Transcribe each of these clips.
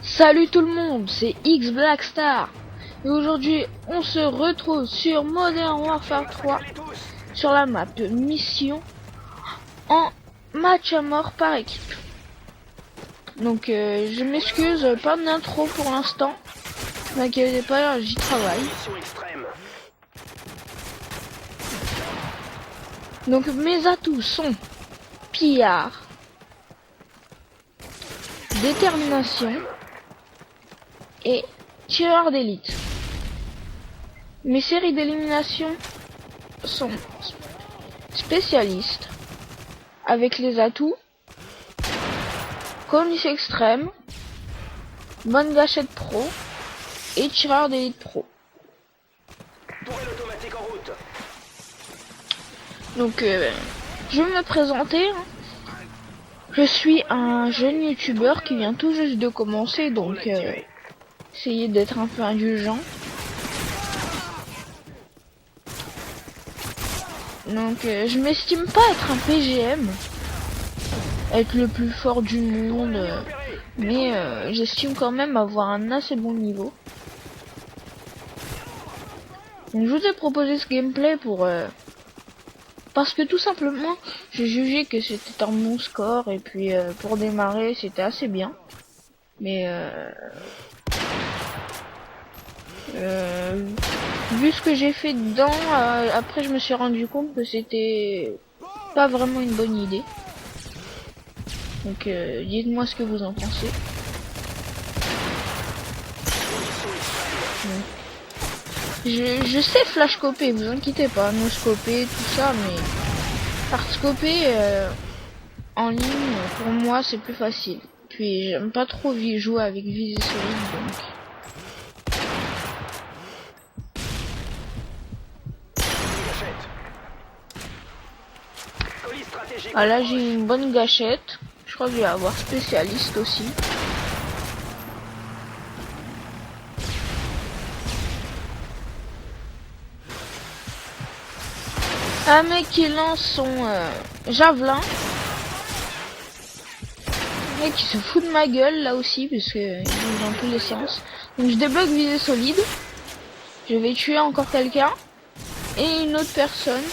Salut tout le monde, c'est X Black Star et aujourd'hui on se retrouve sur Modern Warfare 3 sur la map mission en match à mort par équipe. Donc je m'excuse, pas d'intro pour l'instant, n'inquiétez pas, j'y travaille. Donc mes atouts sont pillard, détermination et tireur d'élite. Mes séries d'élimination sont spécialistes avec les atouts Colis extrême, bonne gâchette pro et tireur d'élite pro. Donc je vais me présenter. Je suis un jeune youtubeur qui vient tout juste de commencer, donc essayez d'être un peu indulgent. Donc je m'estime pas être un PGM, être le plus fort du monde, mais j'estime quand même avoir un assez bon niveau. Donc je vous ai proposé ce gameplay pour parce que tout simplement j'ai jugé que c'était un bon score et puis pour démarrer c'était assez bien, mais vu ce que j'ai fait dedans, après je me suis rendu compte que c'était pas vraiment une bonne idée. Donc dites-moi ce que vous en pensez. Je sais flashscoper, vous inquiétez pas, no scoper, tout ça, mais hardscoper en ligne pour moi c'est plus facile. Puis j'aime pas trop jouer avec visée solide, donc. Ah là j'ai une bonne gâchette. Je crois que je vais avoir spécialiste aussi. Un mec qui lance son javelin. Un mec qui se fout de ma gueule là aussi parce que il bouge dans tous les sens. Donc je débloque visée solide. Je vais tuer encore quelqu'un et une autre personne.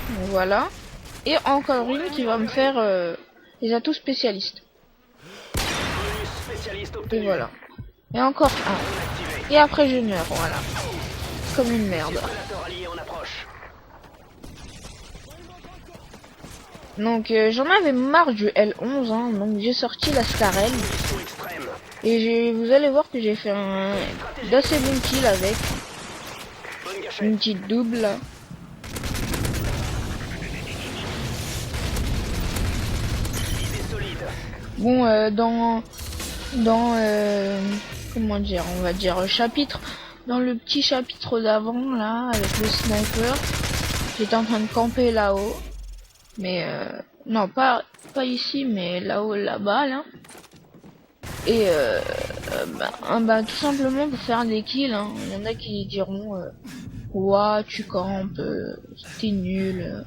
Donc voilà. Et encore une qui va me faire les atouts spécialistes. Et voilà. Et encore un. Et après je meurs, voilà. Comme une merde. Donc j'en avais marre du L11, hein, donc j'ai sorti la Scarelle. Et vous allez voir que j'ai fait un d'assez bon kill avec. Une petite double là. Bon dans comment dire, on va dire chapitre, dans le petit chapitre d'avant là avec le sniper, j'étais en train de camper là-haut, mais non pas ici mais là-haut là-bas là, et bah tout simplement pour faire des kills, hein. Il y en a qui diront ouah tu campes, t'es nul.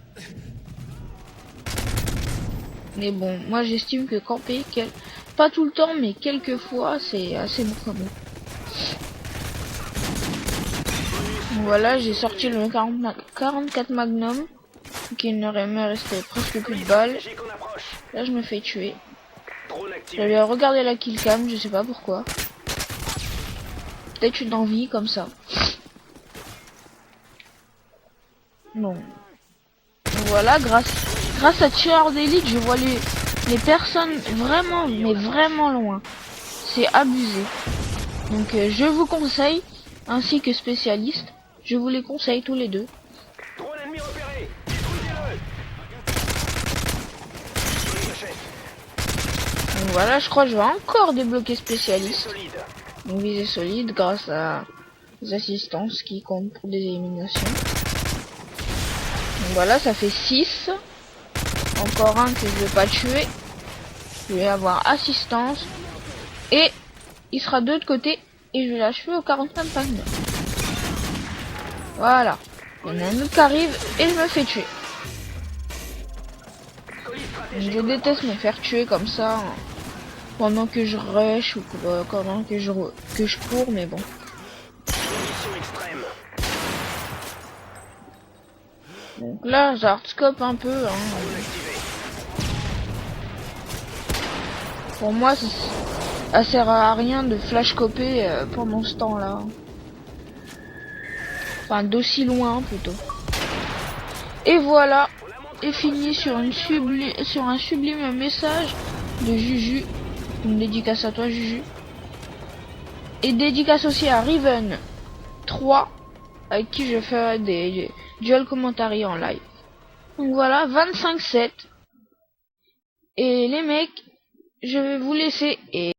Mais bon, moi j'estime que camper, pas tout le temps, mais quelques fois, c'est assez bon quand même. Voilà, j'ai sorti le 44 Magnum, donc il ne me restait presque plus de balles. Là, je me fais tuer. J'avais regardé la killcam, je sais pas pourquoi. Peut-être une envie comme ça. Bon. Voilà, grâce à tireur d'élite, je vois les personnes vraiment, mais vraiment loin. C'est abusé. Donc je vous conseille, ainsi que spécialiste, je vous les conseille tous les deux. Donc voilà, je crois que je vais encore débloquer spécialiste. Donc visée solide grâce à les assistances qui comptent pour des éliminations. Donc voilà, ça fait 6. Encore un que je vais pas tuer. Je vais avoir assistance. Et il sera de l'autre côté. Et je vais l'achever au 45 Magnum. Voilà. Il y en a un autre qui arrive et je me fais tuer. Je déteste me faire tuer comme ça hein, pendant que je rush ou pendant que je cours, mais bon. Donc là, j'hardscope un peu. Hein. Pour moi, ça sert à rien de flashcoper pendant ce temps-là. Enfin, d'aussi loin plutôt. Et voilà, est fini sur un sublime message de Juju. Une dédicace à toi, Juju. Et dédicace aussi à Riven 3, avec qui je fais des duel commentary en live. Donc voilà, 25-7. Et les mecs, je vais vous laisser et